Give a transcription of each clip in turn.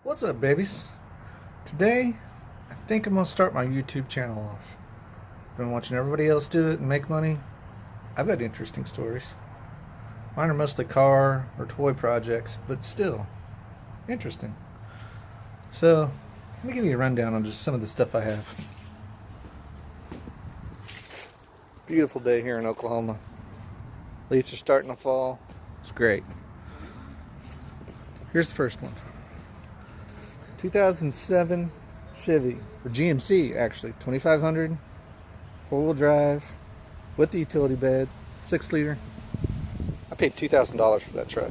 What's up, babies? Today, I think I'm gonna start my YouTube channel off. Been watching everybody else do it and make money. I've got interesting stories. Mine are mostly car or toy projects, but still interesting. So, let me give you a rundown on just some of the stuff I have. Beautiful day here in Oklahoma. Leaves are starting to fall. It's great. Here's the first one. 2007 Chevy, or GMC actually, 2500, four-wheel drive, with the utility bed, 6-liter. I paid $2,000 for that truck.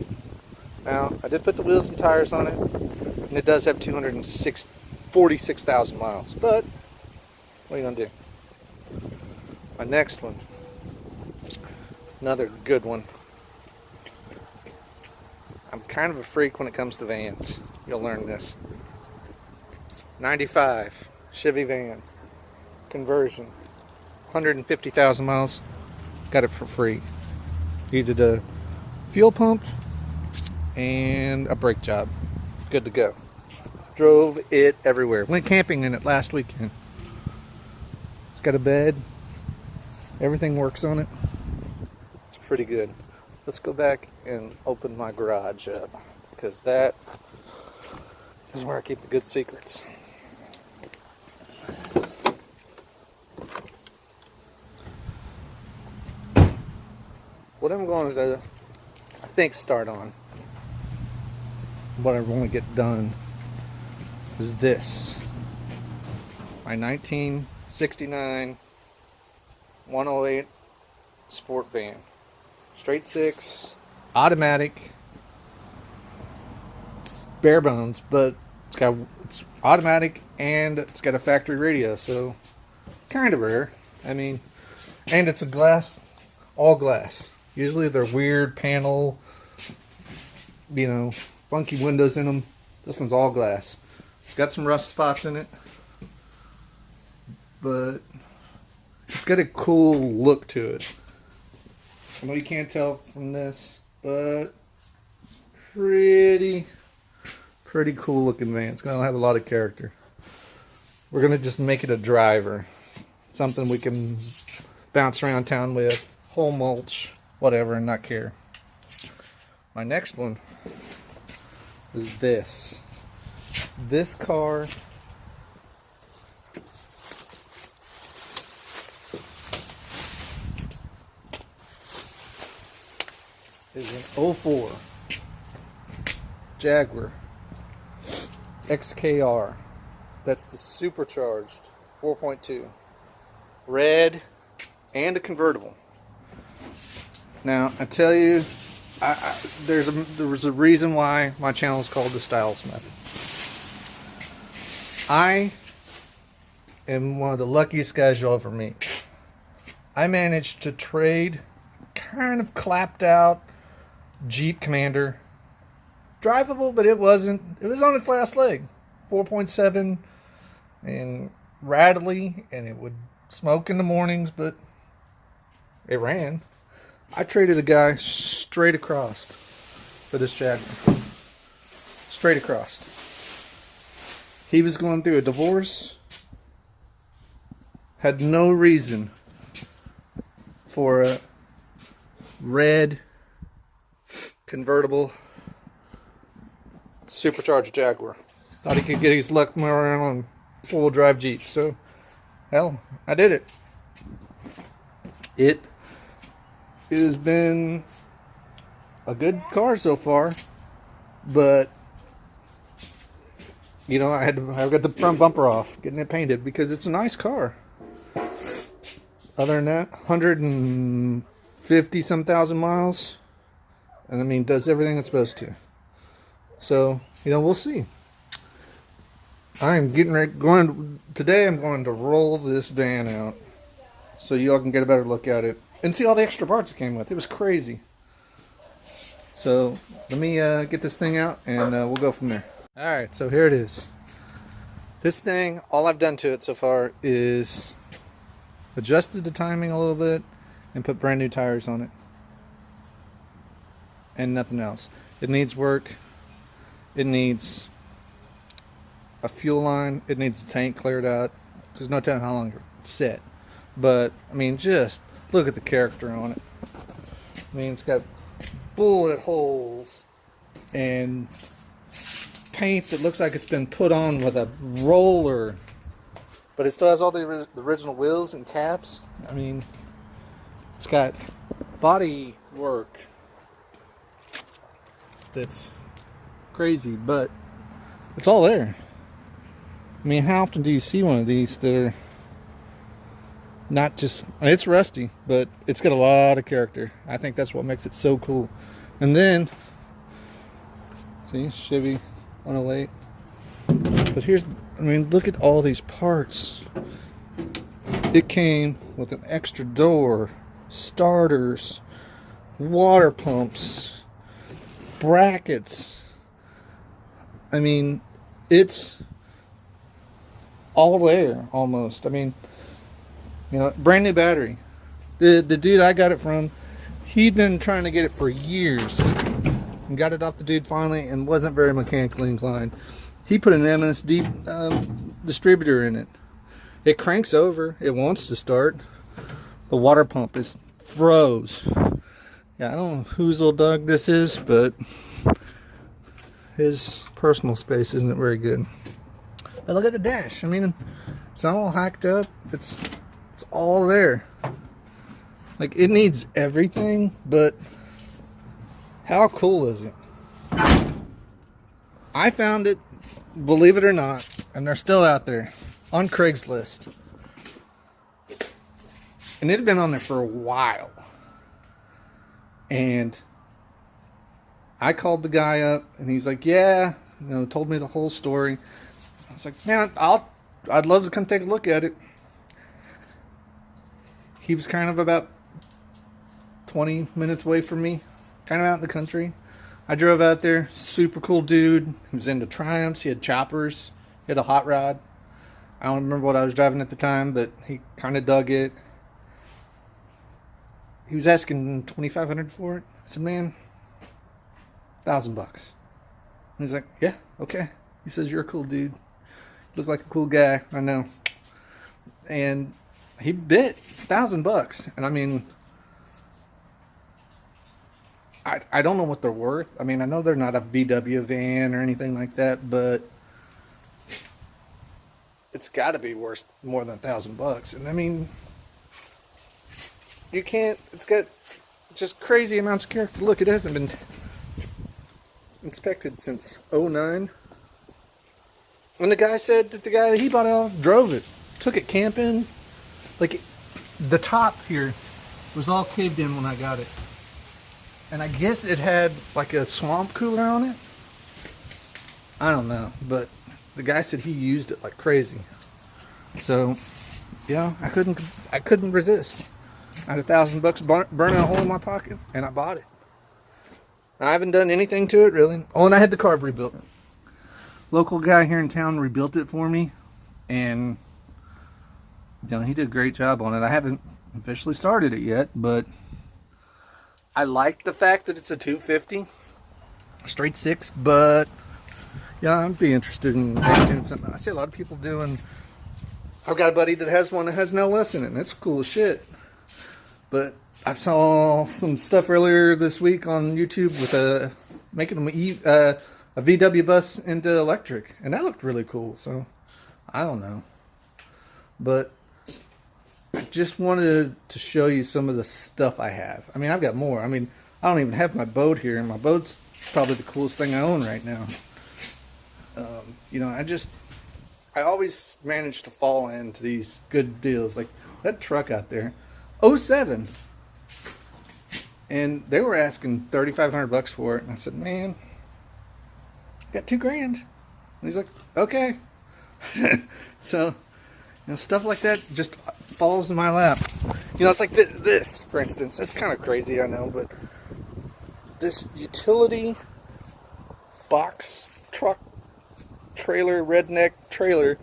Now, I did put the wheels and tires on it, and it does have 246,000 miles, but what are you gonna do? My next one, another good one. I'm kind of a freak when it comes to vans. You'll learn this. 95 Chevy van, conversion, 150,000 miles. Got it for free. Needed a fuel pump and a brake job. Good to go. Drove it everywhere. Went camping in it last weekend. It's got a bed. Everything works on it. It's pretty good. Let's go back and open my garage up, because that is where I keep the good secrets. What I'm going to, I think, start on, what I want to get done, is this. My 1969 108 sport van. Straight six, automatic. It's bare bones, but it's automatic and it's got a factory radio, so kind of rare. I mean, and it's a glass, all glass. Usually they're weird panel, funky windows in them. This one's all glass. It's got some rust spots in it, but it's got a cool look to it. I know you can't tell from this, but pretty cool looking van. It's going to have a lot of character. We're going to just make it a driver. Something we can bounce around town with, whole mulch, whatever, and not care. My next one is this. This car is an '04 Jaguar XKR. That's the supercharged 4.2. Red and a convertible. Now, I tell you, there was a reason why my channel is called the Stiles Method. I am one of the luckiest guys you'll ever meet. I managed to trade kind of clapped out Jeep Commander. Drivable, but it wasn't. It was on its last leg. 4.7 and rattly, and it would smoke in the mornings, but it ran. I traded a guy straight across for this Jaguar. Straight across. He was going through a divorce. Had no reason for a red convertible supercharged Jaguar. Thought he could get his luck more around on four-wheel drive Jeep. So, hell, I did it. It has been a good car so far, but I got the front bumper off, getting it painted, because it's a nice car. Other than that, 150 some thousand miles, and I mean, does everything it's supposed to. So, we'll see. I'm getting ready, today I'm going to roll this van out so y'all can get a better look at it and see all the extra parts it came with. It was crazy. So, let me get this thing out and we'll go from there. Alright, so here it is. This thing, all I've done to it so far is adjusted the timing a little bit and put brand new tires on it. And nothing else. It needs work. It needs a fuel line. It needs the tank cleared out. There's no telling how long it's set. But, I mean, just look at the character on it. I mean, it's got bullet holes and paint that looks like it's been put on with a roller. But it still has all the original wheels and caps. I mean, it's got body work that's crazy, but it's all there. I mean, how often do you see one of these that are not just... It's rusty, but it's got a lot of character. I think that's what makes it so cool. And then, see, Chevy 108. But here's... I mean, look at all these parts. It came with an extra door, starters, water pumps, brackets. I mean, it's all there almost. I mean, you know, brand new battery. The dude I got it from, he'd been trying to get it for years and got it off the dude finally, and wasn't very mechanically inclined. He put an MSD distributor in it. It cranks over. It wants to start. The water pump is froze. Yeah, I don't know whose little dog this is, but his personal space isn't very good. But look at the dash. I mean, it's not all hacked up. It's all there. Like, it needs everything, but how cool is it? I found it, believe it or not, and they're still out there on Craigslist. And it had been on there for a while. And I called the guy up, and he's like, yeah, you know, told me the whole story. I was like, man, I'd love to come take a look at it. He was kind of about 20 minutes away from me, kind of out in the country. I drove out there, super cool dude. He was into Triumphs, he had choppers, he had a hot rod. I don't remember what I was driving at the time, but he kind of dug it. He was asking $2,500 for it. I said, man, $1,000. He's like, yeah, okay. He says, you're a cool dude. You look like a cool guy. I know. And he bid $1,000. And I mean, I don't know what they're worth. I mean, I know they're not a VW van or anything like that, but it's got to be worth more than $1,000. And I mean, you can't, it's got just crazy amounts of character. Look, it hasn't been inspected since '09. And the guy said that the guy that he bought it off drove it, took it camping. Like, the top here was all caved in when I got it. And I guess it had like a swamp cooler on it. I don't know, but the guy said he used it like crazy. So, yeah, I couldn't resist. I had $1,000 burning a hole in my pocket, and I bought it. I haven't done anything to it really. Oh, and I had the carb rebuilt. Local guy here in town rebuilt it for me, and you know, he did a great job on it. I haven't officially started it yet, but I like the fact that it's a 250 straight six. But yeah, I'd be interested in doing something. I see a lot of people doing. I've got a buddy that has one that has no LS in it, and it's cool as shit. But I saw some stuff earlier this week on YouTube with making them a VW bus into electric, and that looked really cool. So I don't know, but I just wanted to show you some of the stuff I have. I mean, I've got more. I mean, I don't even have my boat here, and my boat's probably the coolest thing I own right now. You know, I always manage to fall into these good deals. Like that truck out there, '07. And they were asking $3,500 for it. And I said, man, I got $2,000. And he's like, okay. So, you know, stuff like that just falls in my lap. You know, it's like this, for instance. It's kind of crazy, I know, but this utility box truck trailer, redneck trailer,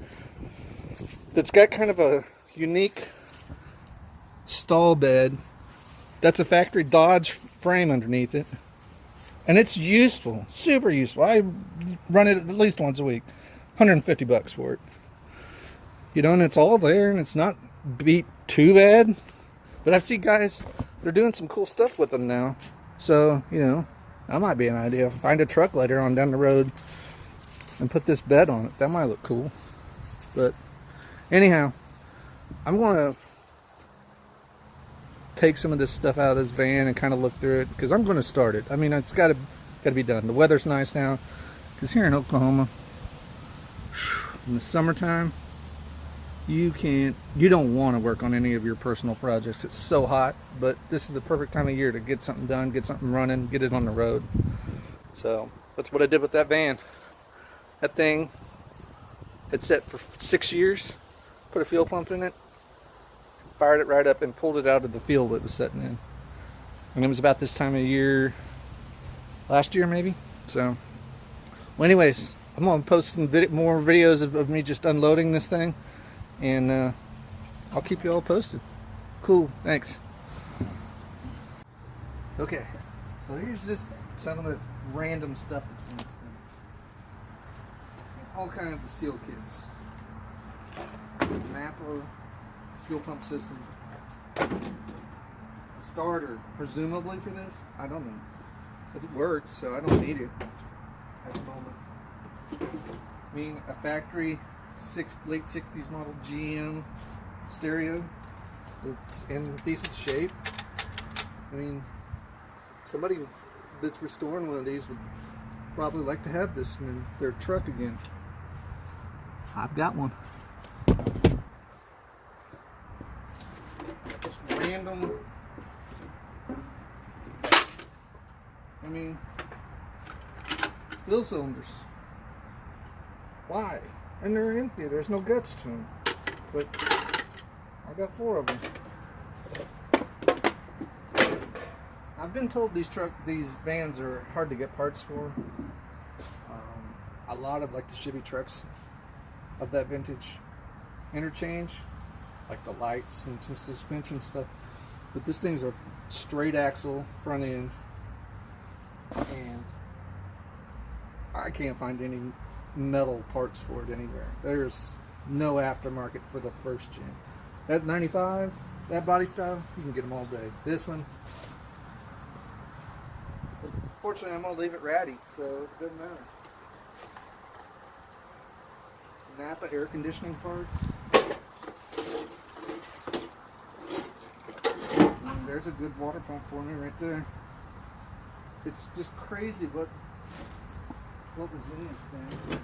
that's got kind of a unique stall bed. That's a factory Dodge frame underneath it. And it's useful, super useful. I run it at least once a week. 150 bucks for it. You know, and it's all there, and it's not beat too bad. But I've seen guys, they're doing some cool stuff with them now. So, you know, that might be an idea. Find a truck later on down the road and put this bed on it. That might look cool. But anyhow, I'm going to take some of this stuff out of this van and kind of look through it, because I'm going to start it. I mean, it's got to be done. The weather's nice now, because here in Oklahoma, in the summertime, you don't want to work on any of your personal projects. It's so hot, but this is the perfect time of year to get something done, get something running, get it on the road. So that's what I did with that van. That thing had set for 6 years, put a fuel pump in it, fired it right up and pulled it out of the field it was sitting in. And it was about this time of year last year maybe. So well, anyways, I'm gonna post some more videos of me just unloading this thing, and I'll keep you all posted. Cool, thanks. Okay, so here's just some of this random stuff that's in this thing. All kinds of seal kits. Napa fuel pump system. A starter, presumably for this. I don't know. It works, so I don't need it at the moment. I mean, a factory late 60s model GM stereo. It's in decent shape. I mean, somebody that's restoring one of these would probably like to have this in their truck again. I've got one. Just random. I mean, fuel cylinders. Why? And they're empty. There's no guts to them. But I got 4 of them. I've been told these vans are hard to get parts for. A lot of like the Chevy trucks of that vintage interchange, like the lights and some suspension stuff. But this thing's a straight axle front end, and I can't find any metal parts for it anywhere. There's no aftermarket for the first gen. That 95, that body style, you can get them all day. This one, fortunately, I'm gonna leave it ratty, so it doesn't matter. Napa air conditioning parts. And there's a good water pump for me right there. It's just crazy what was in this thing.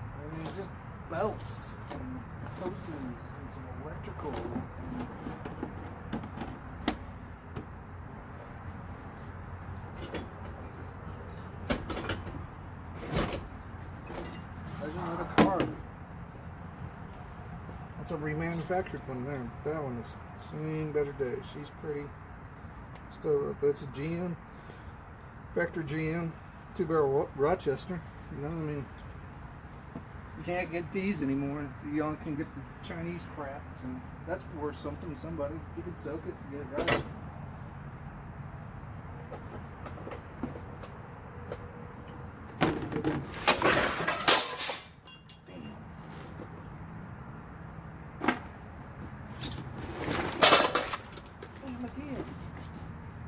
I mean, just belts and hoses and some electrical. There's another car. That's a remanufactured one there. That one has seen better days. She's pretty. Still, but it's a GM. Vector GM. 2-barrel Rochester. You know, I mean, you can't get these anymore. You only can get the Chinese crap. And that's worth something to somebody. You can soak it and get it right.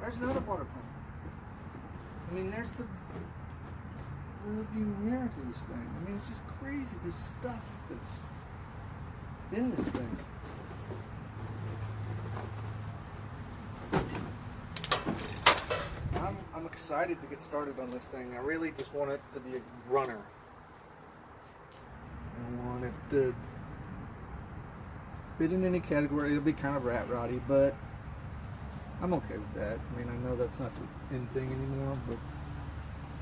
There's another water pump. I mean, there's the rearview mirror to this thing. I mean, it's just crazy, this stuff that's in this thing. I'm excited to get started on this thing. I really just want it to be a runner. I want it to fit in any category. It'll be kind of rat roddy, but I'm okay with that. I mean, I know that's not the in thing anymore, but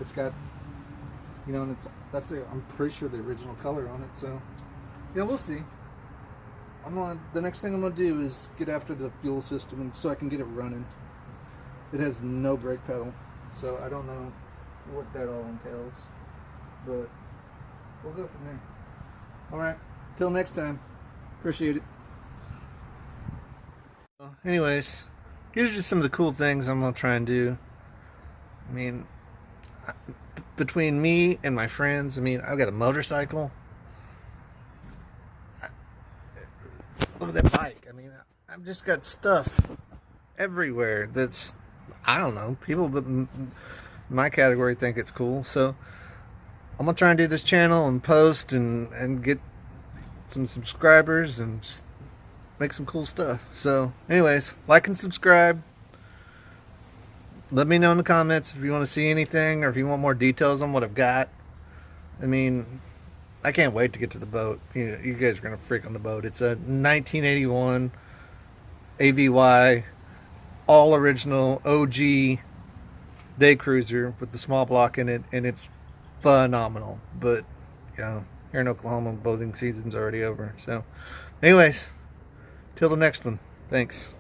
it's got, you know, and I'm pretty sure the original color on it. So yeah, we'll see. The next thing I'm gonna do is get after the fuel system, and so I can get it running. It has no brake pedal, so I don't know what that all entails, but we'll go from there. All right, till next time. Appreciate it. Anyways, These are just some of the cool things I'm gonna try and do. I mean, between me and my friends, I mean, I've got a motorcycle. Look at that bike. I mean, I've just got stuff everywhere that's, I don't know, people that in my category think it's cool. So I'm gonna try and do this channel and post and get some subscribers and just make some cool stuff. So anyways, like and subscribe. Let me know in the comments if you want to see anything or if you want more details on what I've got. I mean, I can't wait to get to the boat. You guys are gonna freak on the boat. It's a 1981 AVY, all original OG day cruiser with the small block in it, and it's phenomenal. But you know, here in Oklahoma, boating season's already over. So, anyways, till the next one. Thanks.